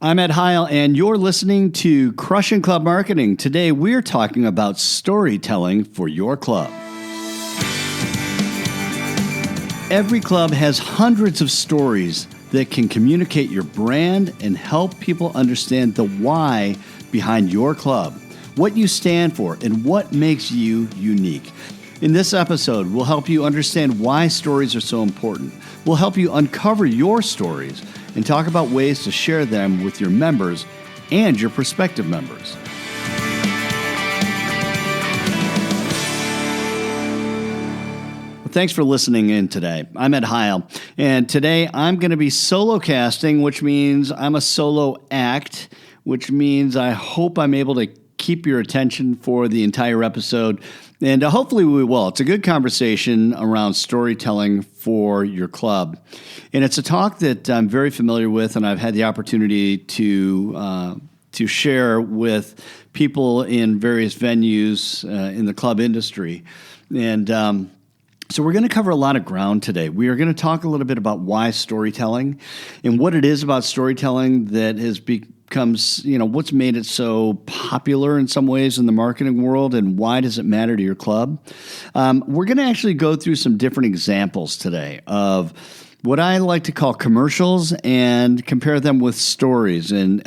I'm Ed Heil, and you're listening to Crushing Club Marketing. Today, we're talking about storytelling for your club. Every club has hundreds of stories that can communicate your brand and help people understand the why behind your club, what you stand for, and what makes you unique. In this episode, we'll help you understand why stories are so important. We'll help you uncover your stories and talk about ways to share them with your members and your prospective members. Well, thanks for listening in today. I'm Ed Heil, and today I'm going to be solo casting, which means I'm a solo act, which means I hope I'm able to keep your attention for the entire episode, and hopefully we will. It's a good conversation around storytelling for your club, and it's a talk that I'm very familiar with, and I've had the opportunity to share with people in various venues in the club industry, and so we're going to cover a lot of ground today. We are going to talk a little bit about why storytelling and what it is about storytelling that has becomes, what's made it so popular in some ways in the marketing world, and why does it matter to your club? We're going to actually go through some different examples today of what I like to call commercials and compare them with stories, and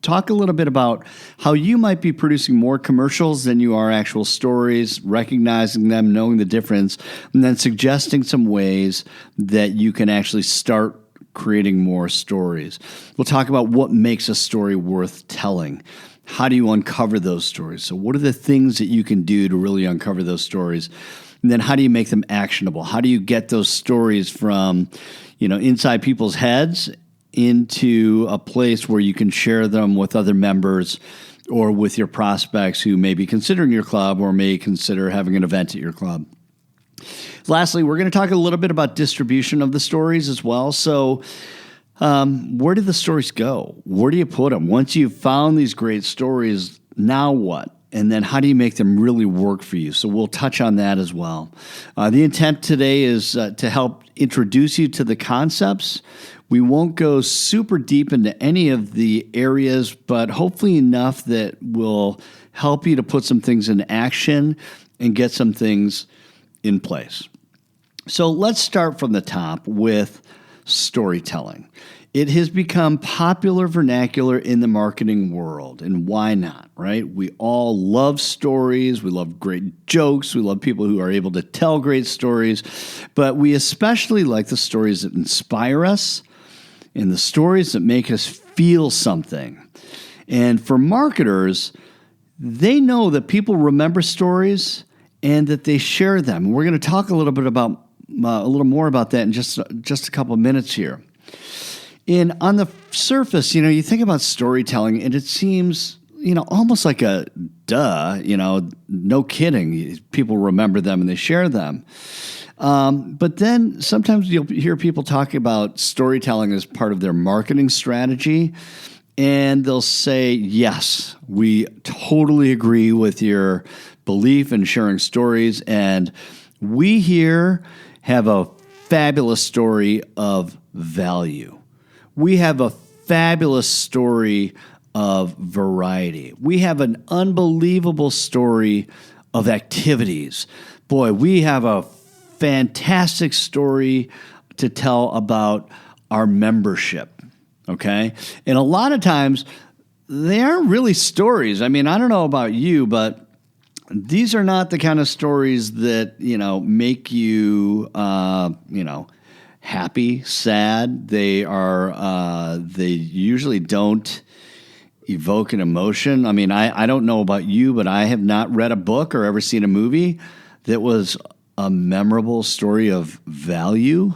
talk a little bit about how you might be producing more commercials than you are actual stories, recognizing them, knowing the difference, and then suggesting some ways that you can actually start creating more stories. We'll talk about what makes a story worth telling. How do you uncover those stories? So what are the things that you can do to really uncover those stories? And then how do you make them actionable? How do you get those stories from, inside people's heads into a place where you can share them with other members or with your prospects who may be considering your club or may consider having an event at your club? Lastly, we're going to talk a little bit about distribution of the stories as well. So where do the stories go? Where do you put them? Once you've found these great stories, now what? And then how do you make them really work for you? So we'll touch on that as well. The intent today is to help introduce you to the concepts. We won't go super deep into any of the areas, but hopefully enough that will help you to put some things in action and get some things in place. So let's start from the top with storytelling. It has become popular vernacular in the marketing world, and why not, right? We all love stories. We love great jokes. We love people who are able to tell great stories, but we especially like the stories that inspire us and the stories that make us feel something. And for marketers, they know that people remember stories and that they share them. We're going to talk a little more about that in just a couple of minutes here. And on the surface, you think about storytelling, and it seems, almost like a duh. No kidding. People remember them and they share them. But then sometimes you'll hear people talking about storytelling as part of their marketing strategy, and they'll say, yes, we totally agree with your belief in sharing stories, and we here have a fabulous story of value. We have a fabulous story of variety. We have an unbelievable story of activities. Boy, we have a fantastic story to tell about our membership, okay? And a lot of times, they aren't really stories. I mean, I don't know about you, but these are not the kind of stories that, make you, happy, sad. They usually don't evoke an emotion. I mean, I don't know about you, but I have not read a book or ever seen a movie that was a memorable story of value.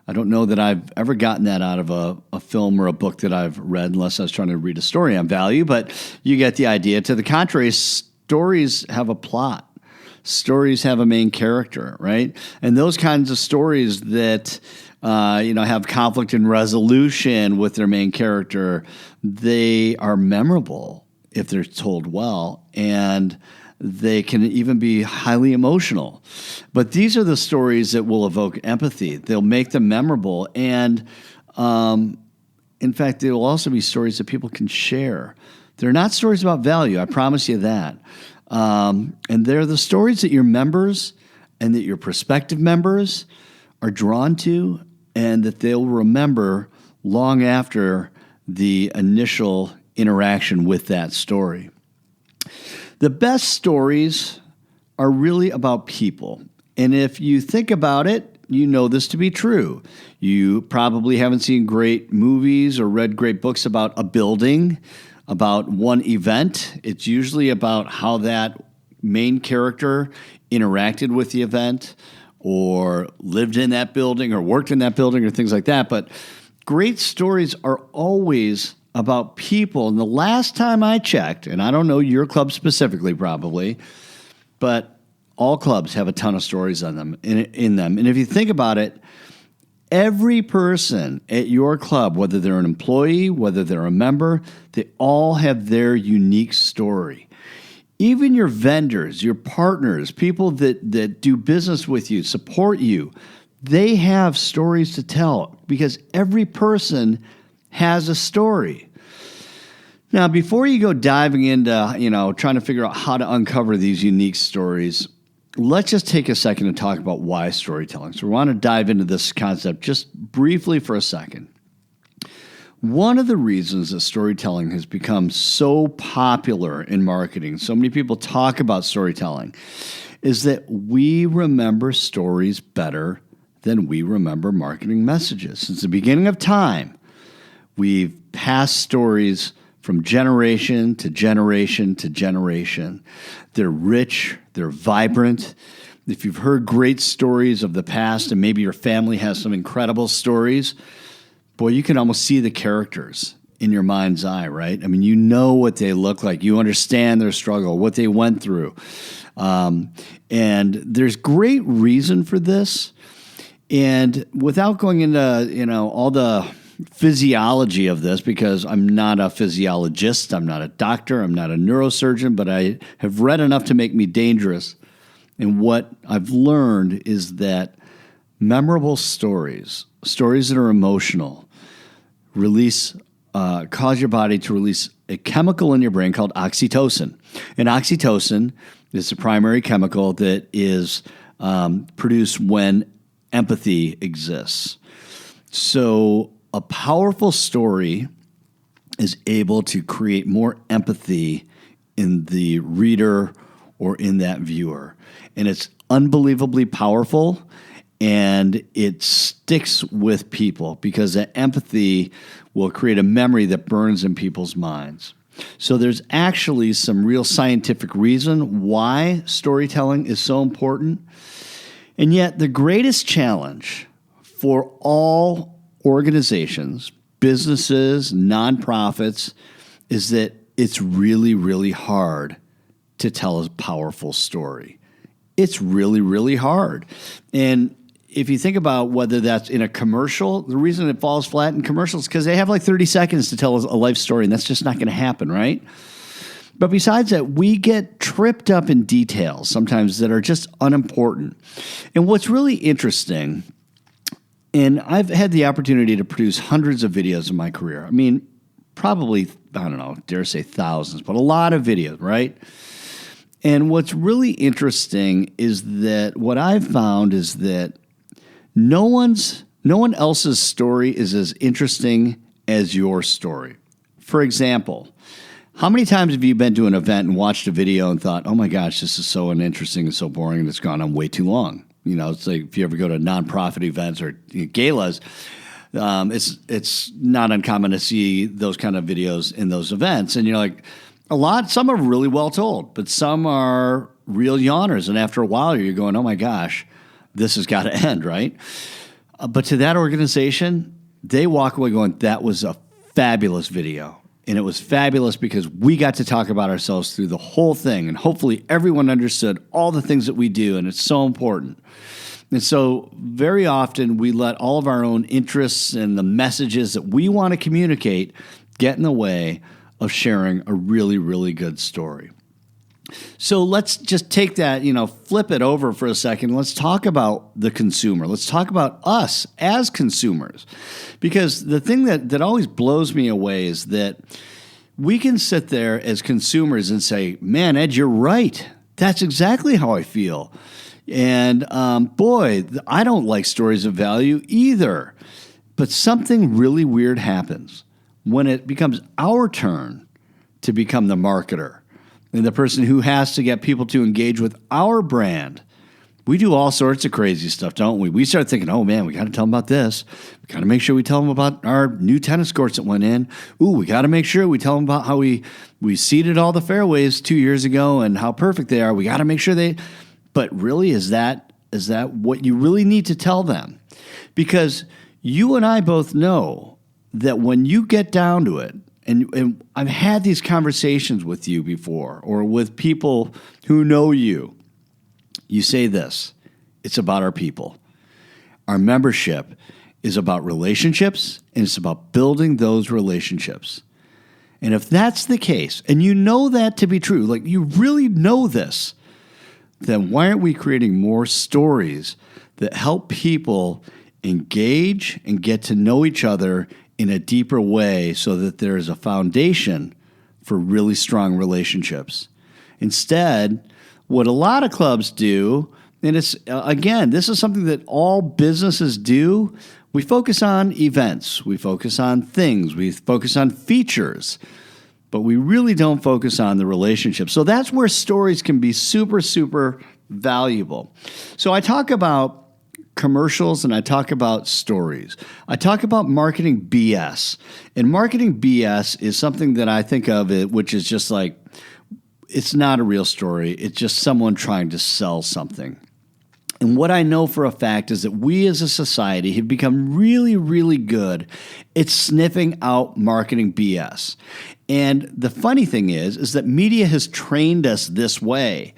I don't know that I've ever gotten that out of a film or a book that I've read, unless I was trying to read a story on value, but you get the idea. To the contrary, stories have a plot. Stories have a main character, right? And those kinds of stories that have conflict and resolution with their main character, they are memorable if they're told well, and they can even be highly emotional. But these are the stories that will evoke empathy. They'll make them memorable, and In fact, there will also be stories that people can share. They're not stories about value, I promise you that. And they're the stories that your members and that your prospective members are drawn to and that they'll remember long after the initial interaction with that story. The best stories are really about people. And if you think about it, you know this to be true. You probably haven't seen great movies or read great books about a building, about one event. It's usually about how that main character interacted with the event or lived in that building or worked in that building or things like that. But great stories are always about people. And the last time I checked, and I don't know your club specifically probably, but all clubs have a ton of stories on them in them. And if you think about it, every person at your club, whether they're an employee, whether they're a member, they all have their unique story. Even your vendors, your partners, people that do business with you, support you, they have stories to tell because every person has a story. Now, before you go diving into, trying to figure out how to uncover these unique stories, let's just take a second and talk about why storytelling. So we want to dive into this concept just briefly for a second. One of the reasons that storytelling has become so popular in marketing, so many people talk about storytelling, is that we remember stories better than we remember marketing messages. Since the beginning of time, we've passed stories from generation to generation to generation. They're rich, they're vibrant. If you've heard great stories of the past and maybe your family has some incredible stories, boy, you can almost see the characters in your mind's eye, right? I mean, you know what they look like. You understand their struggle, what they went through. And there's great reason for this. And without going into, all the physiology of this, because I'm not a physiologist, I'm not a doctor, I'm not a neurosurgeon, but I have read enough to make me dangerous. And what I've learned is that memorable stories that are emotional, cause your body to release a chemical in your brain called oxytocin. And oxytocin is the primary chemical that is produced when empathy exists. So a powerful story is able to create more empathy in the reader or in that viewer. And it's unbelievably powerful, and it sticks with people because that empathy will create a memory that burns in people's minds. So there's actually some real scientific reason why storytelling is so important. And yet the greatest challenge for all organizations, businesses, nonprofits, is that it's really, really hard to tell a powerful story. It's really, really hard. And if you think about whether that's in a commercial, the reason it falls flat in commercials is because they have like 30 seconds to tell a life story, and that's just not going to happen, right? But besides that, we get tripped up in details sometimes that are just unimportant. And what's really interesting, and I've had the opportunity to produce hundreds of videos in my career. I mean, probably, I don't know, dare say thousands, but a lot of videos, right? And what's really interesting is that what I've found is that no one else's story is as interesting as your story. For example, how many times have you been to an event and watched a video and thought, oh my gosh, this is so uninteresting and so boring and it's gone on way too long? It's like if you ever go to nonprofit events or galas, it's not uncommon to see those kind of videos in those events. And you're like, some are really well told, but some are real yawners. And after a while, you're going, oh my gosh, this has got to end, right? But to that organization, they walk away going, that was a fabulous video. And it was fabulous because we got to talk about ourselves through the whole thing. And hopefully everyone understood all the things that we do. And it's so important. And so very often we let all of our own interests and the messages that we want to communicate get in the way of sharing a really, really good story. So let's just take that, flip it over for a second. Let's talk about the consumer. Let's talk about us as consumers. Because the thing that always blows me away is that we can sit there as consumers and say, man, Ed, you're right. That's exactly how I feel. And boy, I don't like stories of value either. But something really weird happens when it becomes our turn to become the marketer and the person who has to get people to engage with our brand. We do all sorts of crazy stuff, don't we? We start thinking, oh man, we got to tell them about this. We got to make sure we tell them about our new tennis courts that went in. Ooh, we got to make sure we tell them about how we seeded all the fairways 2 years ago and how perfect they are. We got to make sure but really, is that what you really need to tell them? Because you and I both know that when you get down to it, and I've had these conversations with you before or with people who know you, you say this: it's about our people. Our membership is about relationships, and it's about building those relationships. And if that's the case, and you know that to be true, like you really know this, then why aren't we creating more stories that help people engage and get to know each other in a deeper way so that there is a foundation for really strong relationships? Instead, what a lot of clubs do, and it's, again, this is something that all businesses do, we focus on events, we focus on things, we focus on features, but we really don't focus on the relationship. So that's where stories can be super, super valuable. So I talk about commercials and I talk about stories. I talk about marketing BS. And marketing BS is something that I think of it, which is just like, it's not a real story. It's just someone trying to sell something. And what I know for a fact is that we as a society have become really, really good at sniffing out marketing BS. And the funny thing is that media has trained us this way.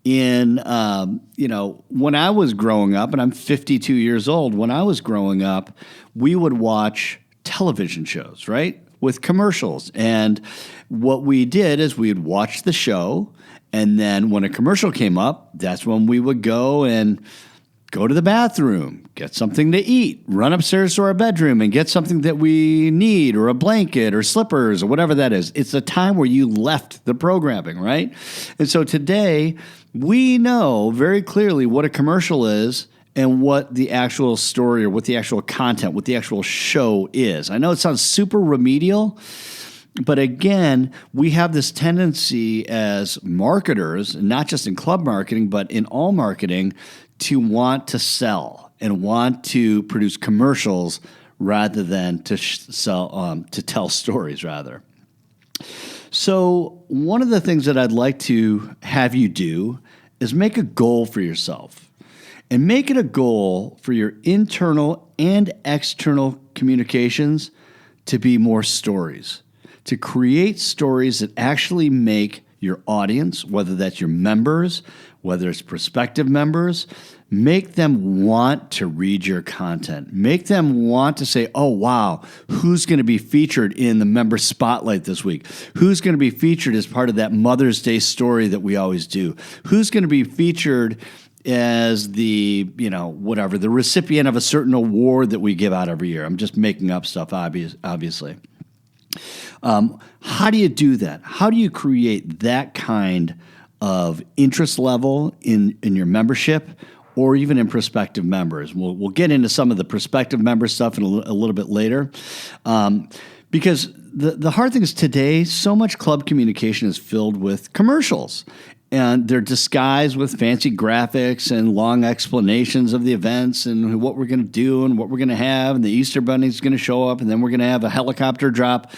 When I was growing up, and I'm 52 years old, when I was growing up, we would watch television shows, right, with commercials. And what we did is we'd watch the show, and then when a commercial came up, that's when we would go to the bathroom, get something to eat, run upstairs to our bedroom and get something that we need, or a blanket or slippers or whatever that is. It's a time where you left the programming, right? And so today, we know very clearly what a commercial is and what the actual story or what the actual content, what the actual show is. I know it sounds super remedial, but again, we have this tendency as marketers, not just in club marketing, but in all marketing, to want to sell and want to produce commercials rather than to tell stories, rather. So one of the things that I'd like to have you do is make a goal for yourself, and make it a goal for your internal and external communications to be more stories, to create stories that actually make your audience, whether that's your members, whether it's prospective members, make them want to read your content. Make them want to say, oh, wow, who's going to be featured in the member spotlight this week? Who's going to be featured as part of that Mother's Day story that we always do? Who's going to be featured as the recipient of a certain award that we give out every year? I'm just making up stuff, obviously. How do you do that? How do you create that kind of interest level in your membership or even in prospective members? We'll get into some of the prospective member stuff in a little bit later. Because the hard thing is today, so much club communication is filled with commercials. And they're disguised with fancy graphics and long explanations of the events and what we're going to do and what we're going to have. And the Easter Bunny's going to show up, and then we're going to have a helicopter drop,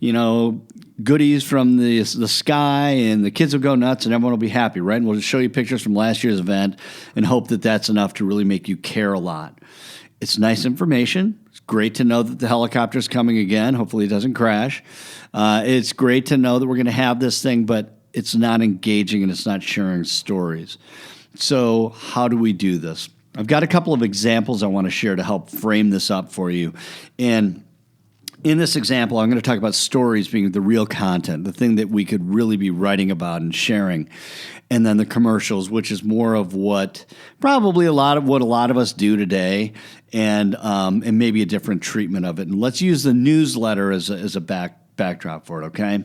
goodies from the sky, and the kids will go nuts, and everyone will be happy, right? And we'll just show you pictures from last year's event and hope that that's enough to really make you care a lot. It's nice information. It's great to know that the helicopter's coming again. Hopefully it doesn't crash. It's great to know that we're going to have this thing, but it's not engaging and it's not sharing stories. So how do we do this? I've got a couple of examples I want to share to help frame this up for you. And In this example, I'm going to talk about stories being the real content, the thing that we could really be writing about and sharing. And then the commercials, which is more of what probably a lot of us do today, and maybe a different treatment of it. And let's use the newsletter as a backdrop for it, okay?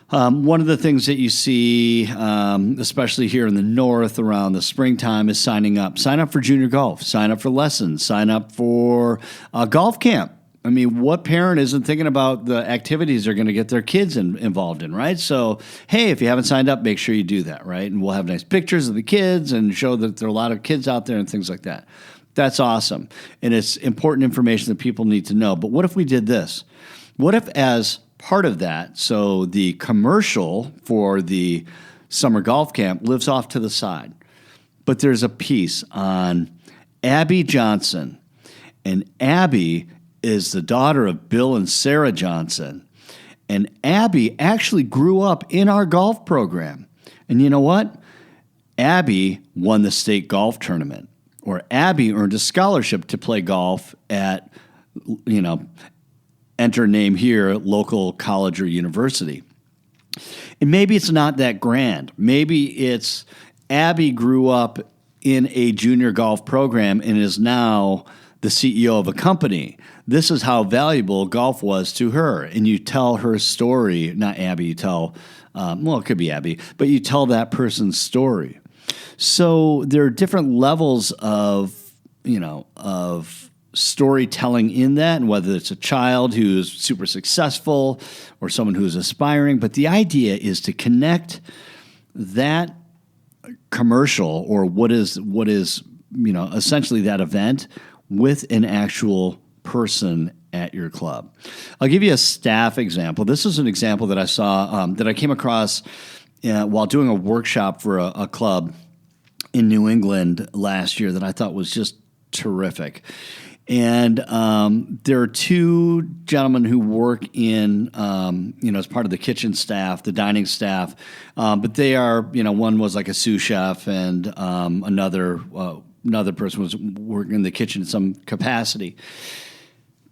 One of the things that you see, especially here in the north around the springtime, is signing up. Sign up for junior golf. Sign up for lessons. Sign up for a golf camp. I mean, what parent isn't thinking about the activities they're going to get their kids involved in, right? So, hey, if you haven't signed up, make sure you do that, right? And we'll have nice pictures of the kids and show that there are a lot of kids out there and things like that. That's awesome. And it's important information that people need to know. But what if we did this? What if as part of that, so the commercial for the summer golf camp lives off to the side, but there's a piece on Abby Johnson, and Abby is the daughter of Bill and Sarah Johnson. And Abby actually grew up in our golf program. And you know what? Abby won the state golf tournament, or Abby earned a scholarship to play golf at, enter name here, local college or university. And maybe it's not that grand. Maybe it's Abby grew up in a junior golf program and is now the CEO of a company. This is how valuable golf was to her. And you tell her story, not Abby, you tell, it could be Abby, but you tell that person's story. So there are different levels of storytelling in that, and whether it's a child who's super successful or someone who's aspiring. But the idea is to connect that commercial, or what is essentially that event, with an actual person at your club. I'll give you a staff example. This is an example that I saw, that I came across while doing a workshop for a club in New England last year that I thought was just terrific. And there are two gentlemen who work in, as part of the kitchen staff, the dining staff. But they are, one was like a sous chef, and another person was working in the kitchen in some capacity.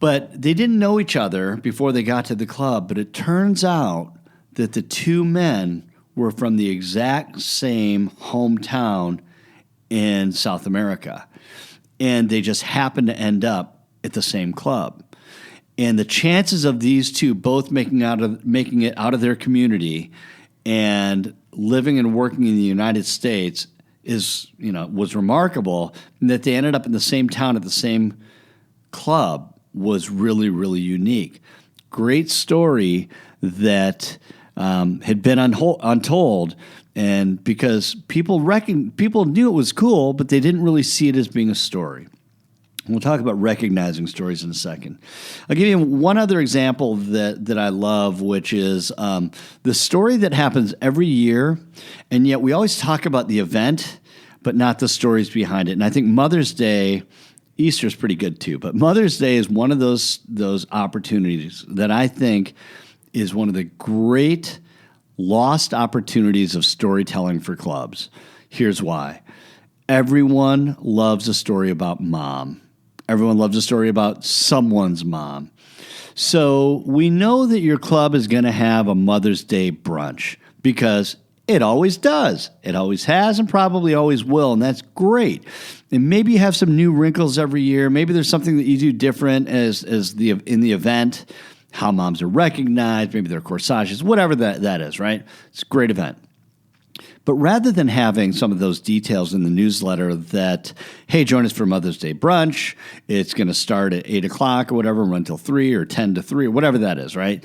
But they didn't know each other before they got to the club. But it turns out that the two men were from the exact same hometown in South America. And they just happened to end up at the same club. And the chances of these two both making it out of their community and living and working in the United States was remarkable. And that they ended up in the same town at the same club was really, really unique. Great story that had been untold. And because people knew it was cool, but they didn't really see it as being a story. We'll talk about recognizing stories in a second. I'll give you one other example that I love, which is the story that happens every year, and yet we always talk about the event, but not the stories behind it. And I think Mother's Day, Easter's pretty good too, but Mother's Day is one of those opportunities that I think is one of the great lost opportunities of storytelling for clubs. Here's why. Everyone loves a story about mom. Everyone loves a story about someone's mom. So we know that your club is going to have a Mother's Day brunch because it always does. It always has and probably always will, and that's great. And maybe you have some new wrinkles every year. Maybe there's something that you do different in the event. How moms are recognized, maybe their corsages, whatever that is, right? It's a great event. But rather than having some of those details in the newsletter that, hey, join us for Mother's Day brunch, it's going to start at 8 o'clock or whatever, run till 3 or 10 to 3 or whatever that is, right?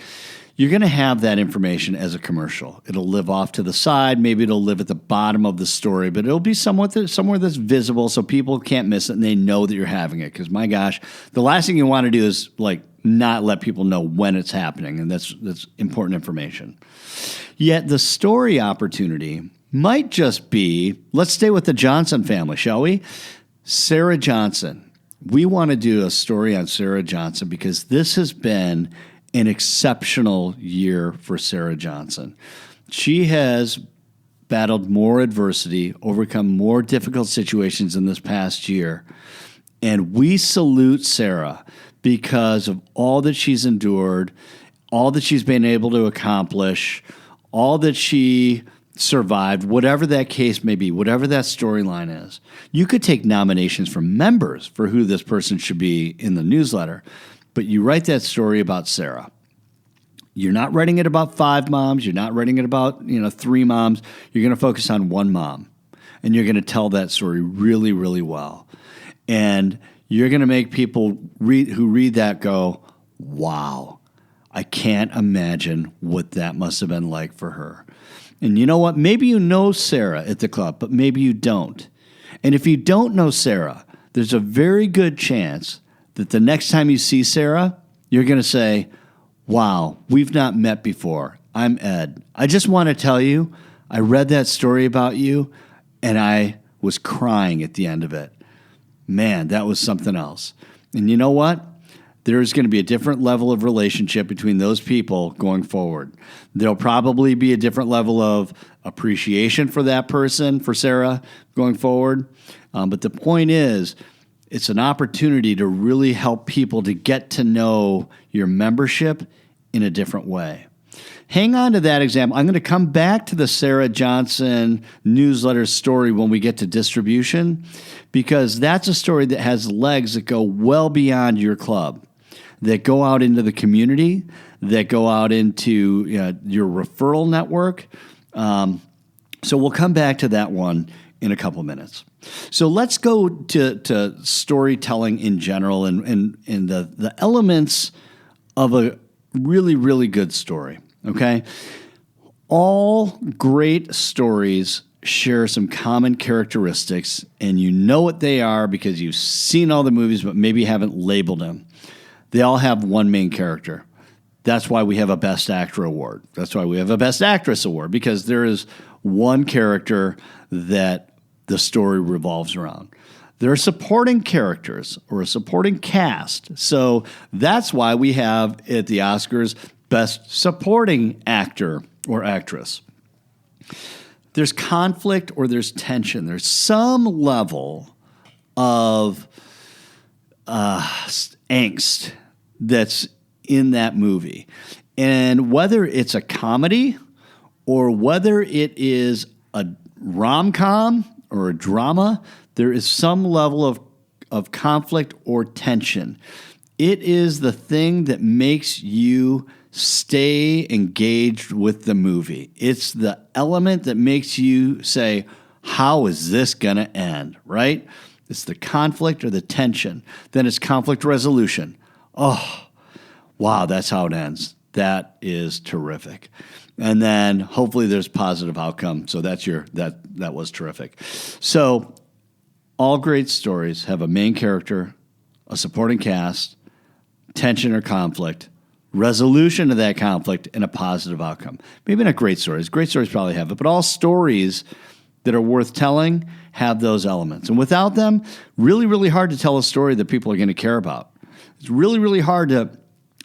You're going to have that information as a commercial. It'll live off to the side. Maybe it'll live at the bottom of the story, but it'll be somewhere that's visible so people can't miss it and they know that you're having it. Because, my gosh, the last thing you want to do is, not let people know when it's happening, and that's important information. Yet the story opportunity might just be, let's stay with the Johnson family, shall we? Sarah Johnson. We want to do a story on Sarah Johnson because this has been an exceptional year for Sarah Johnson. She has battled more adversity, overcome more difficult situations in this past year, and we salute Sarah because of all that she's endured, all that she's been able to accomplish, all that she survived, whatever that case may be, whatever that storyline is. You could take nominations from members for who this person should be in the newsletter, but you write that story about Sarah. You're not writing it about 5 moms. You're not writing it about 3 moms. You're going to focus on one mom, and you're going to tell that story really, really well. And you're going to make people who read that go, wow, I can't imagine what that must have been like for her. And you know what? Maybe you know Sarah at the club, but maybe you don't. And if you don't know Sarah, there's a very good chance that the next time you see Sarah, you're going to say, wow, we've not met before. I'm Ed. I just want to tell you, I read that story about you, and I was crying at the end of it. Man, that was something else. And you know what? There's going to be a different level of relationship between those people going forward. There'll probably be a different level of appreciation for that person, for Sarah, going forward. But the point is, it's an opportunity to really help people to get to know your membership in a different way. Hang on to that example. I'm going to come back to the Sarah Johnson newsletter story when we get to distribution, because that's a story that has legs that go well beyond your club, that go out into the community, that go out into your referral network. So we'll come back to that one in a couple minutes. So let's go to storytelling in general and the elements of a really, really good story, okay? All great stories share some common characteristics, and you know what they are because you've seen all the movies, but maybe haven't labeled them. They all have one main character. That's why we have a Best Actor award. That's why we have a Best Actress award, because there is one character that the story revolves around. There are supporting characters or a supporting cast. So that's why we have at the Oscars Best Supporting Actor or Actress. There's conflict or there's tension. There's some level of angst that's in that movie. And whether it's a comedy or whether it is a rom-com or a drama, there is some level of conflict or tension. It is the thing that makes you stay engaged with the movie. It's the element that makes you say, how is this going to end, right? It's the conflict or the tension. Then it's conflict resolution. Oh, wow, that's how it ends. That is terrific. And then hopefully there's positive outcome. So that was terrific. So all great stories have a main character, a supporting cast, tension or conflict, resolution of that conflict, and a positive outcome. Maybe not great stories. Great stories probably have it, but all stories that are worth telling have those elements. And without them, really, really hard to tell a story that people are going to care about. It's really, really hard to...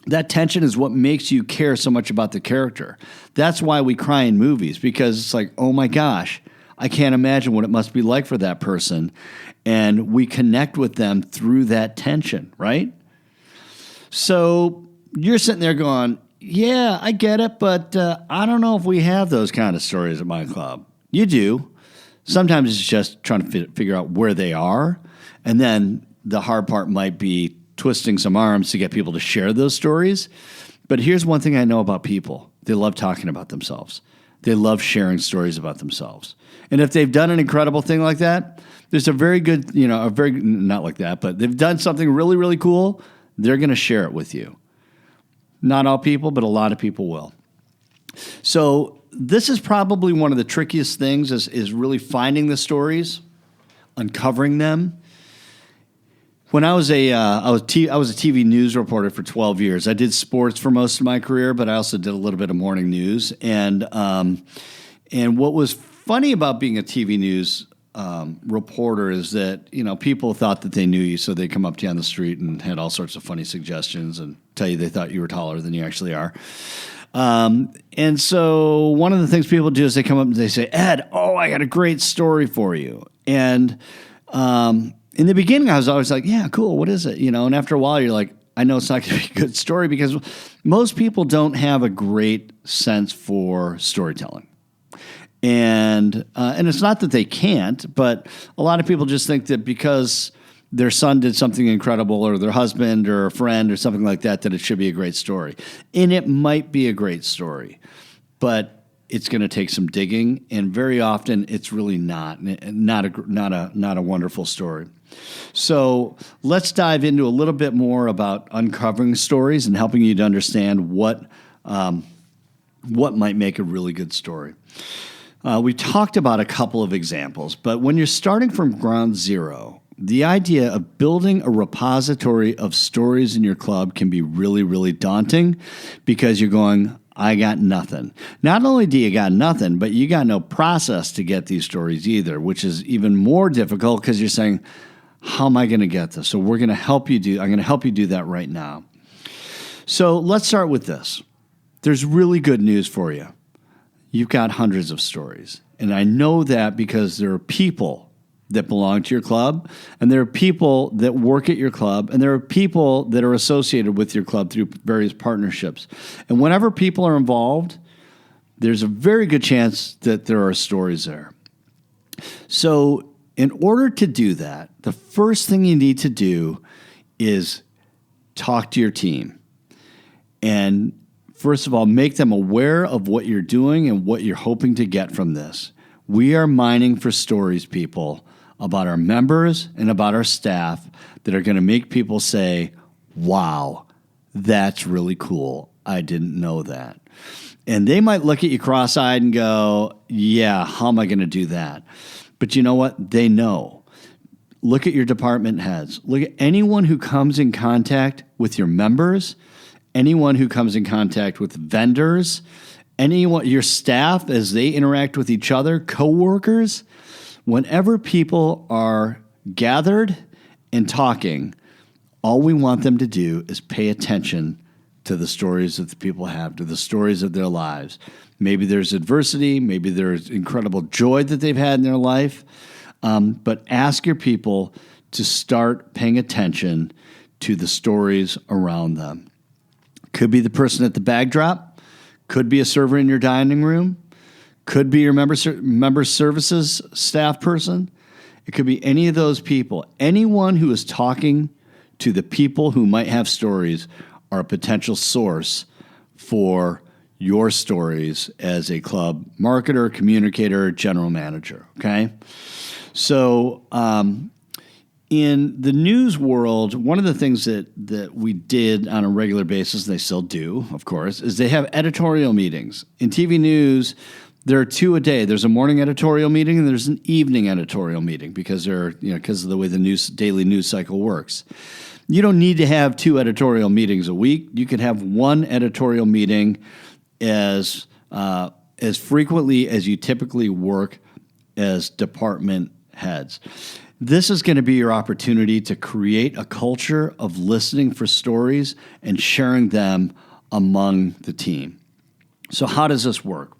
That tension is what makes you care so much about the character. That's why we cry in movies, because it's like, oh my gosh, I can't imagine what it must be like for that person. And we connect with them through that tension, right? So you're sitting there going, yeah, I get it, but I don't know if we have those kind of stories at my club. You do. Sometimes it's just trying to figure out where they are. And then the hard part might be twisting some arms to get people to share those stories. But here's one thing I know about people. They love talking about themselves. They love sharing stories about themselves. And if they've done an incredible thing like that, there's a very good, not like that, but they've done something really, really cool, they're going to share it with you. Not all people, but a lot of people will. So this is probably one of the trickiest things is really finding the stories, uncovering them. When I was a TV news reporter for 12 years. I did sports for most of my career, but I also did a little bit of morning news. And what was funny about being a TV news reporter is that people thought that they knew you, so they'd come up to you on the street and had all sorts of funny suggestions and tell you they thought you were taller than you actually are. And so one of the things people do is they come up and they say, Ed, I got a great story for you. And in the beginning, I was always like, yeah, cool. What is it? And after a while, you're like, I know it's not going to be a good story because most people don't have a great sense for storytelling. And it's not that they can't, but a lot of people just think that because their son did something incredible or their husband or a friend or something like that, that it should be a great story. And it might be a great story, but it's going to take some digging, and very often it's really not a wonderful story. So let's dive into a little bit more about uncovering stories and helping you to understand what might make a really good story. We talked about a couple of examples, but when you're starting from ground zero, the idea of building a repository of stories in your club can be really, really daunting because you're going, I got nothing. Not only do you got nothing, but you got no process to get these stories either, which is even more difficult because you're saying, how am I going to get this? So I'm going to help you do that right now. So let's start with this. There's really good news for you. You've got hundreds of stories. And I know that because there are people that belong to your club, and there are people that work at your club, and there are people that are associated with your club through various partnerships. And whenever people are involved, there's a very good chance that there are stories there. So in order to do that, the first thing you need to do is talk to your team. And first of all, make them aware of what you're doing and what you're hoping to get from this. We are mining for stories, people, about our members and about our staff that are going to make people say, wow, that's really cool. I didn't know that. And they might look at you cross-eyed and go, yeah, how am I going to do that? But you know what? They know. Look at your department heads. Look at anyone who comes in contact with your members, anyone who comes in contact with vendors, anyone, your staff as they interact with each other, coworkers. Whenever people are gathered and talking, all we want them to do is pay attention to the stories that the people have, to the stories of their lives. Maybe there's adversity, maybe there's incredible joy that they've had in their life, but ask your people to start paying attention to the stories around them. Could be the person at the bag drop, could be a server in your dining room, could be your member services staff person. It could be any of those people. Anyone who is talking to the people who might have stories are a potential source for your stories as a club marketer, communicator, general manager, okay? So in the news world, one of the things that we did on a regular basis, and they still do, of course, is they have editorial meetings. In TV news, there are two a day. There's a morning editorial meeting and there's an evening editorial meeting because because of the way the daily news cycle works. You don't need to have two editorial meetings a week. You could have one editorial meeting as frequently as you typically work as department heads. This is going to be your opportunity to create a culture of listening for stories and sharing them among the team. So how does this work?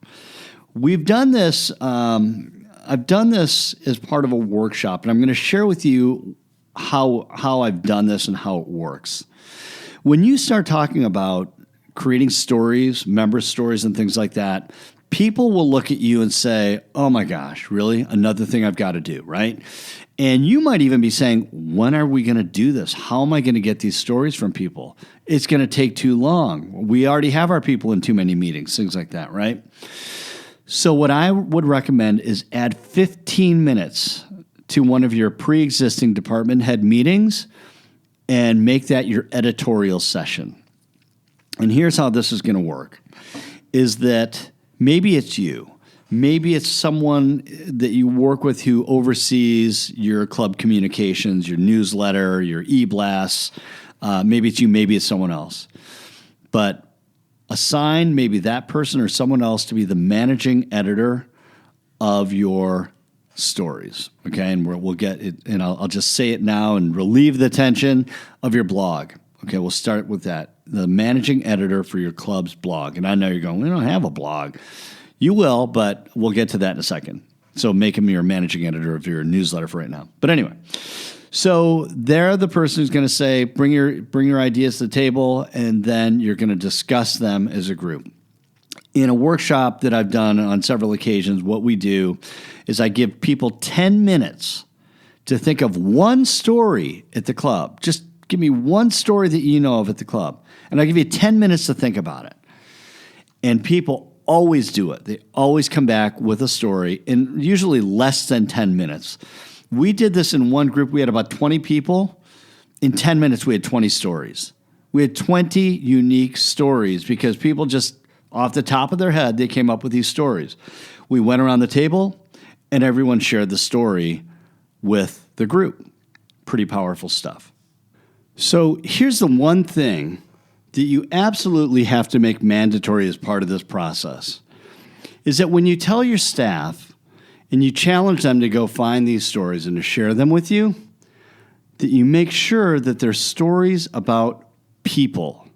We've done this, I've done this as part of a workshop, and I'm going to share with you how I've done this and how it works. When you start talking about creating stories, member stories, and things like that, people will look at you and say, oh my gosh, really? Another thing I've got to do, right? And you might even be saying, when are we going to do this? How am I going to get these stories from people? It's going to take too long. We already have our people in too many meetings, things like that, right? So what I would recommend is add 15 minutes to one of your pre-existing department head meetings and make that your editorial session. And here's how this is going to work, is that maybe it's you. Maybe it's someone that you work with who oversees your club communications, your newsletter, your e-blasts. Maybe it's you, maybe it's someone else. But assign maybe that person or someone else to be the managing editor of your stories, okay? And we'll get it, and I'll just say it now and relieve the tension of your blog. Okay, we'll start with that. The managing editor for your club's blog. And I know you're going, we don't have a blog. You will, but we'll get to that in a second. So make him your managing editor of your newsletter for right now. But anyway, So they're the person who's going to say, bring your ideas to the table, and then you're going to discuss them as a group. In a workshop that I've done on several occasions, what we do is I give people 10 minutes to think of one story at the club. Just give me one story that you know of at the club, and I give you 10 minutes to think about it. And people always do it. They always come back with a story in usually less than 10 minutes. We did this in one group. We had about 20 people. In 10 minutes, we had 20 stories. We had 20 unique stories because people just, off the top of their head, they came up with these stories. We went around the table, and everyone shared the story with the group. Pretty powerful stuff. So here's the one thing that you absolutely have to make mandatory as part of this process, is that when you tell your staff and you challenge them to go find these stories and to share them with you, that you make sure that they're stories about people.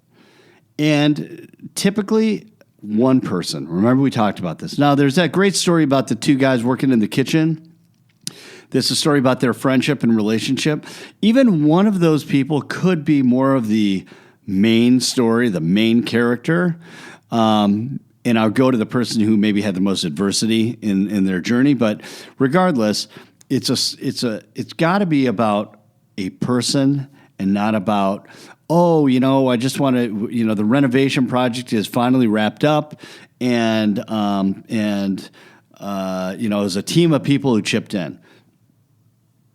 And typically, one person. Remember, we talked about this. Now, there's that great story about the two guys working in the kitchen. There's a story about their friendship and relationship. Even one of those people could be more of the main story, the main character. And I'll go to the person who maybe had the most adversity in their journey. But regardless, it's got to be about a person and not about, I just want to, the renovation project is finally wrapped up, and it was a team of people who chipped in.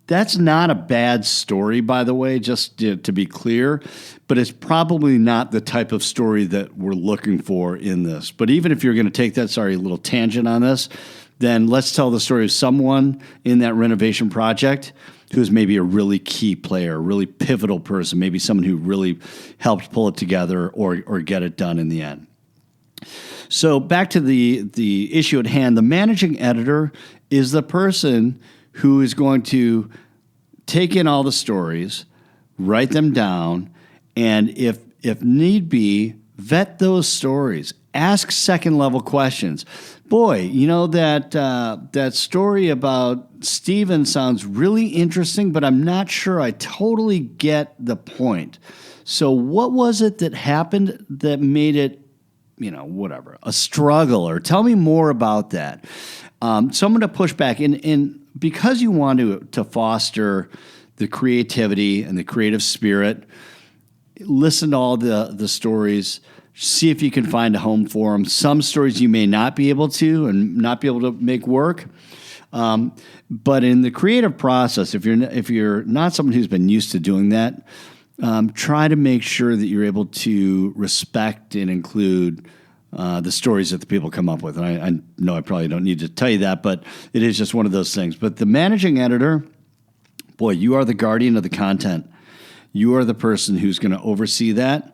That's not a bad story, by the way, just to be clear, but it's probably not the type of story that we're looking for in this. But even if you're going to take that, a little tangent on this, then let's tell the story of someone in that renovation project who's maybe a really key player, a really pivotal person, maybe someone who really helped pull it together or get it done in the end. So back to the issue at hand, the managing editor is the person who is going to take in all the stories, write them down, and if need be, vet those stories. Ask second-level questions. Boy, that story about Stephen sounds really interesting, but I'm not sure I totally get the point. So what was it that happened that made it, a struggle? Or tell me more about that. So I'm going to push back. And because you want to foster the creativity and the creative spirit, listen to all the stories. See if you can find a home for them. Some stories you may not be able to and not be able to make work. But in the creative process, if you're not someone who's been used to doing that, try to make sure that you're able to respect and include the stories that the people come up with. And I know I probably don't need to tell you that, but it is just one of those things. But the managing editor, boy, you are the guardian of the content. You are the person who's going to oversee that.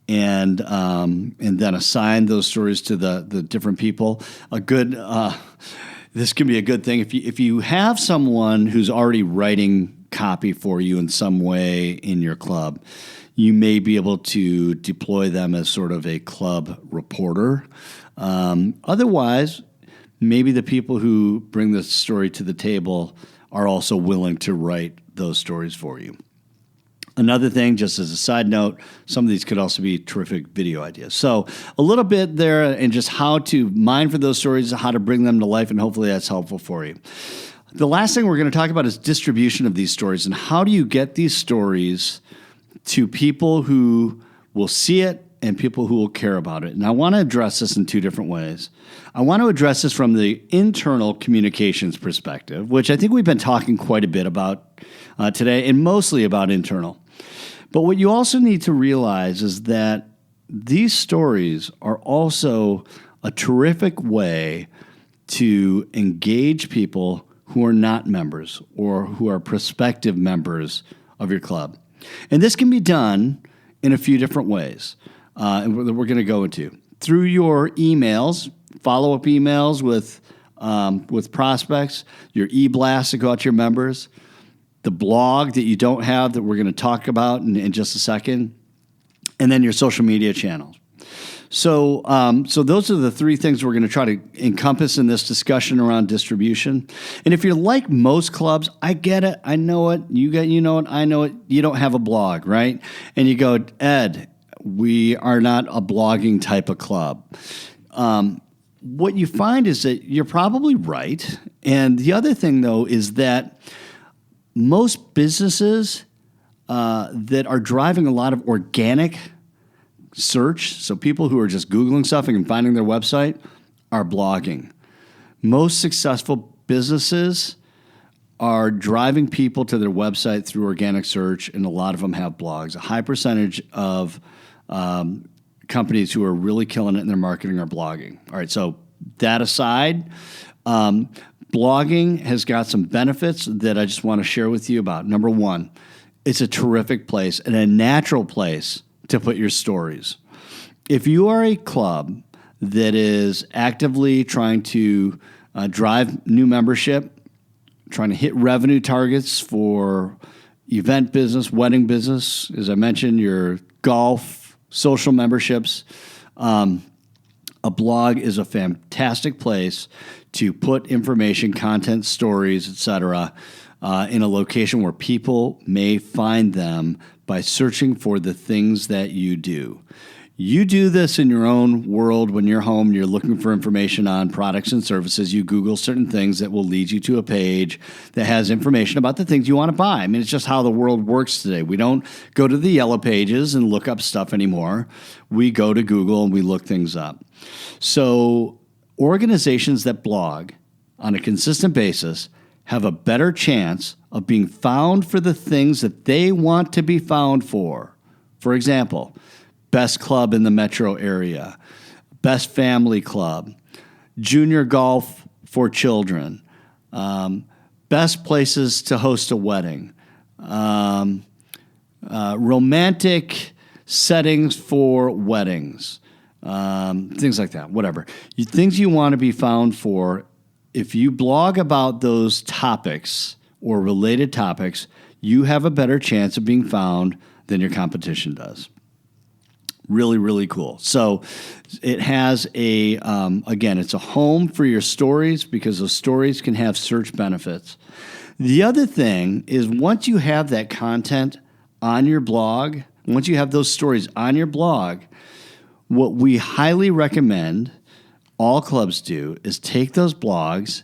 And then assign those stories to the different people. This can be a good thing if you have someone who's already writing copy for you in some way in your club. You may be able to deploy them as sort of a club reporter. Otherwise, maybe the people who bring the story to the table are also willing to write those stories for you. Another thing, just as a side note, some of these could also be terrific video ideas. So a little bit there and just how to mine for those stories, how to bring them to life, and hopefully that's helpful for you. The last thing we're going to talk about is distribution of these stories and how do you get these stories to people who will see it and people who will care about it. And I want to address this in two different ways. I want to address this from the internal communications perspective, which I think we've been talking quite a bit about today, and mostly about internal. But what you also need to realize is that these stories are also a terrific way to engage people who are not members or who are prospective members of your club. And this can be done in a few different ways that we're going to go into. Through your emails, follow-up emails with prospects, your e-blasts that go out to your members, the blog that you don't have that we're going to talk about in just a second, and then your social media channels. So those are the three things we're going to try to encompass in this discussion around distribution. And if you're like most clubs, I get it, I know it, you know it, I know it. You don't have a blog, right? And you go, Ed, we are not a blogging type of club. What you find is that you're probably right. And the other thing, though, is that most businesses that are driving a lot of organic search, so people who are just Googling stuff and finding their website, are blogging. Most successful businesses are driving people to their website through organic search, and a lot of them have blogs. A high percentage of companies who are really killing it in their marketing are blogging. All right, so that aside, blogging has got some benefits that I just want to share with you about. Number one, it's a terrific place and a natural place to put your stories. If you are a club that is actively trying to drive new membership, trying to hit revenue targets for event business, wedding business, as I mentioned, your golf, social memberships, a blog is a fantastic place to put information, content, stories, etc., in a location where people may find them by searching for the things that you do. You do this in your own world when you're home, you're looking for information on products and services. You Google certain things that will lead you to a page that has information about the things you want to buy. I mean, it's just how the world works today. We don't go to the yellow pages and look up stuff anymore. We go to Google and we look things up. So organizations that blog on a consistent basis have a better chance of being found for the things that they want to be found for. For example, best club in the metro area, best family club, junior golf for children, best places to host a wedding, romantic settings for weddings, things like that, whatever. Things you want to be found for. If you blog about those topics or related topics, you have a better chance of being found than your competition does. Really, really cool. So it has again, it's a home for your stories because those stories can have search benefits. The other thing is once you have that content on your blog, once you have those stories on your blog, what we highly recommend all clubs do is take those blogs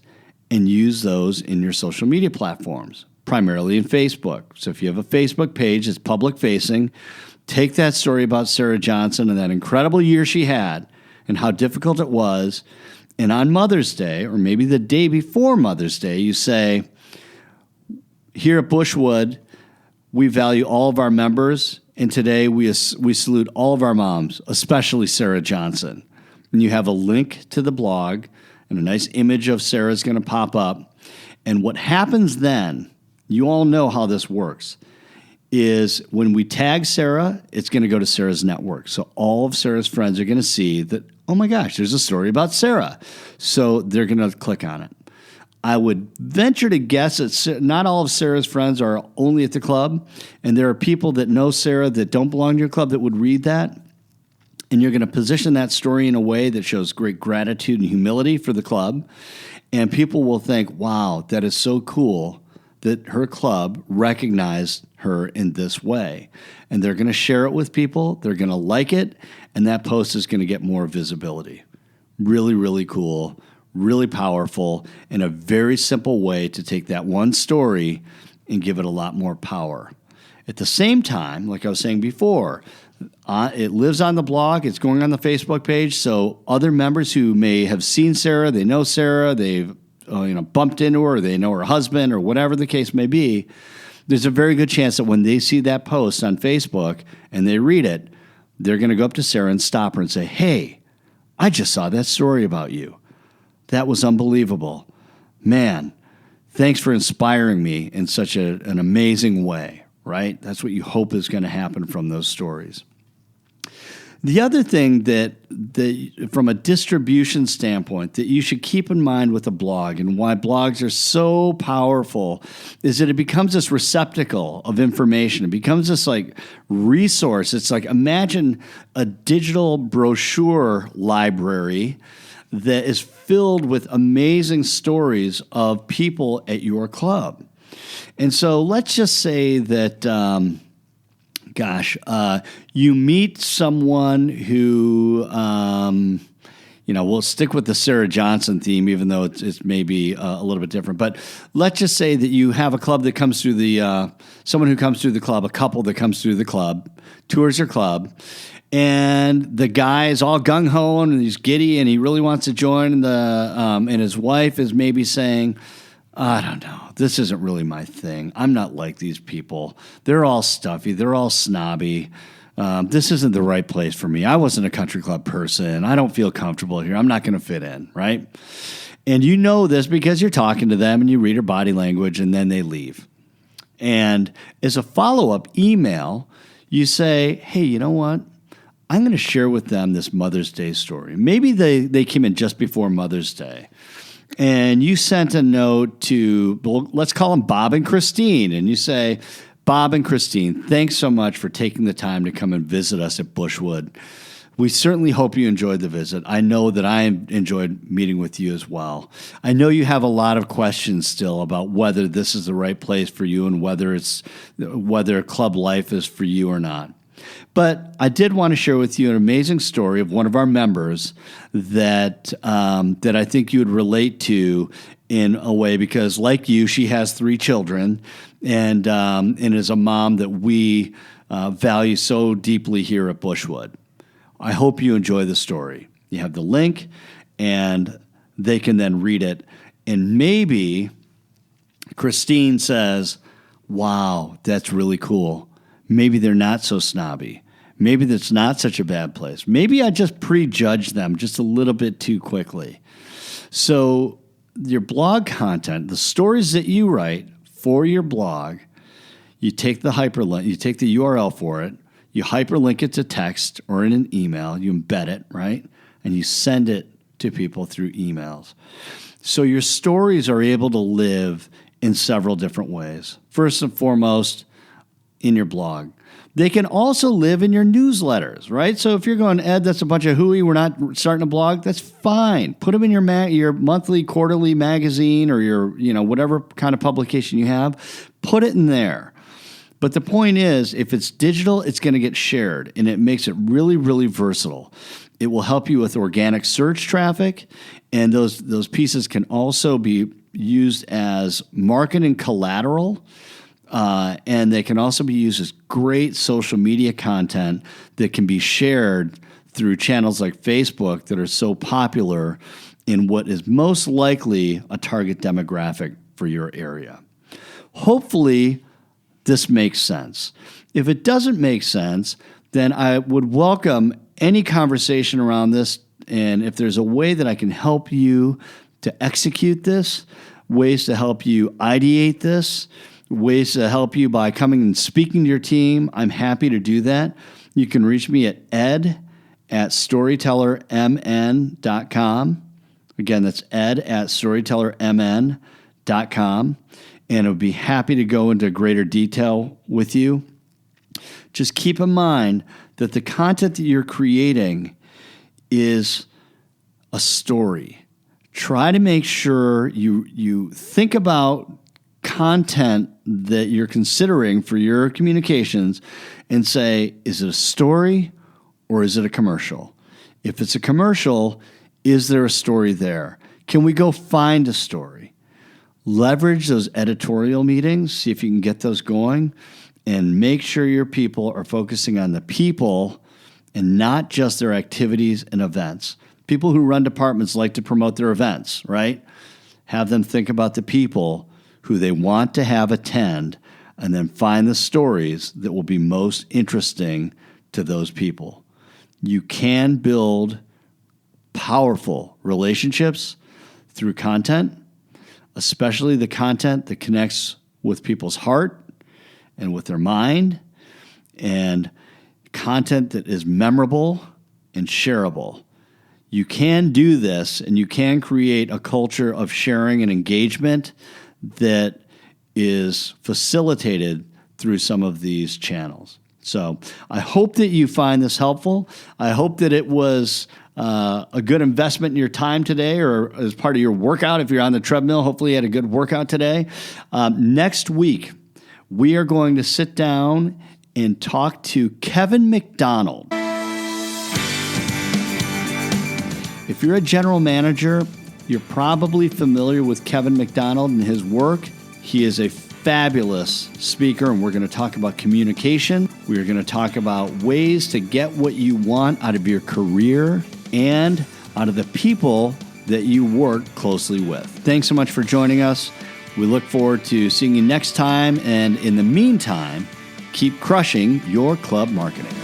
and use those in your social media platforms, primarily in Facebook. So if you have a Facebook page that's public facing, take that story about Sarah Johnson and that incredible year she had and how difficult it was. And on Mother's Day, or maybe the day before Mother's Day, you say, here at Bushwood, we value all of our members, and today we salute all of our moms, especially Sarah Johnson. And you have a link to the blog, and a nice image of Sarah's going to pop up. And what happens then, you all know how this works, is when we tag Sarah, it's going to go to Sarah's network. So all of Sarah's friends are going to see that, oh my gosh, there's a story about Sarah. So they're going to click on it. I would venture to guess that not all of Sarah's friends are only at the club, and there are people that know Sarah that don't belong to your club that would read that. And you're going to position that story in a way that shows great gratitude and humility for the club. And people will think, wow, that is so cool that her club recognized her in this way. And they're going to share it with people. They're going to like it. And that post is going to get more visibility. Really, really cool, really powerful, and a very simple way to take that one story and give it a lot more power. At the same time, like I was saying before, it lives on the blog. It's going on the Facebook page. So other members who may have seen Sarah, they know Sarah, they've bumped into her, or they know her husband, or whatever the case may be, there's a very good chance that when they see that post on Facebook and they read it, they're going to go up to Sarah and stop her and say, hey, I just saw that story about you. That was unbelievable. Man, thanks for inspiring me in such an amazing way, right? That's what you hope is going to happen from those stories. The other thing that from a distribution standpoint that you should keep in mind with a blog and why blogs are so powerful is that it becomes this receptacle of information. It becomes this like resource. It's like, imagine a digital brochure library that is filled with amazing stories of people at your club. And so let's just say that, you meet someone who, we'll stick with the Sarah Johnson theme, even though it's maybe a little bit different. But let's just say that you have a club that comes through someone who comes through the club, a couple that comes through the club, tours your club, and the guy is all gung-ho and he's giddy and he really wants to join, and his wife is maybe saying, I don't know, this isn't really my thing. I'm not like these people. They're all stuffy. They're all snobby. This isn't the right place for me. I wasn't a country club person. I don't feel comfortable here. I'm not going to fit in, right? And you know this because you're talking to them and you read her body language, and then they leave. And as a follow-up email, you say, hey, you know what? I'm going to share with them this Mother's Day story. Maybe they came in just before Mother's Day. And you sent a note to, let's call them Bob and Christine. And you say, Bob and Christine, thanks so much for taking the time to come and visit us at Bushwood. We certainly hope you enjoyed the visit. I know that I enjoyed meeting with you as well. I know you have a lot of questions still about whether this is the right place for you and whether club life is for you or not. But I did want to share with you an amazing story of one of our members that I think you would relate to in a way, because like you, she has 3 children and is a mom that we value so deeply here at Bushwood. I hope you enjoy the story. You have the link, and they can then read it. And maybe Christine says, wow, that's really cool. Maybe they're not so snobby. Maybe that's not such a bad place. Maybe I just prejudged them just a little bit too quickly. So your blog content, the stories that you write for your blog, you take the hyperlink, you take the URL for it, you hyperlink it to text or in an email, you embed it, right? And you send it to people through emails. So your stories are able to live in several different ways. First and foremost, in your blog. They can also live in your newsletters, right? So if you're going, Ed, that's a bunch of hooey, we're not starting a blog, that's fine. Put them in your monthly, quarterly magazine or your, whatever kind of publication you have. Put it in there. But the point is, if it's digital, it's going to get shared, and it makes it really, really versatile. It will help you with organic search traffic, and those pieces can also be used as marketing collateral. And they can also be used as great social media content that can be shared through channels like Facebook that are so popular in what is most likely a target demographic for your area. Hopefully, this makes sense. If it doesn't make sense, then I would welcome any conversation around this. And if there's a way that I can help you to execute this, ways to help you ideate this, ways to help you by coming and speaking to your team, I'm happy to do that. You can reach me at ed@storytellermn.com. Again, that's ed@storytellermn.com. And I'd be happy to go into greater detail with you. Just keep in mind that the content that you're creating is a story. Try to make sure you think about content that you're considering for your communications and say, is it a story or is it a commercial? If it's a commercial, is there a story there? Can we go find a story? Leverage those editorial meetings, see if you can get those going, and make sure your people are focusing on the people and not just their activities and events. People who run departments like to promote their events, right? Have them think about the people who they want to have attend, and then find the stories that will be most interesting to those people. You can build powerful relationships through content, especially the content that connects with people's heart and with their mind. And content that is memorable and shareable. You can do this, and you can create a culture of sharing and engagement that is facilitated through some of these channels. So I hope that you find this helpful. I hope that it was a good investment in your time today, or as part of your workout. If you're on the treadmill, hopefully you had a good workout today. Next week, we are going to sit down and talk to Kevin McDonald. If you're a general manager, you're probably familiar with Kevin McDonald and his work. He is a fabulous speaker, and we're going to talk about communication. We're going to talk about ways to get what you want out of your career and out of the people that you work closely with. Thanks so much for joining us. We look forward to seeing you next time, and in the meantime, keep crushing your club marketing.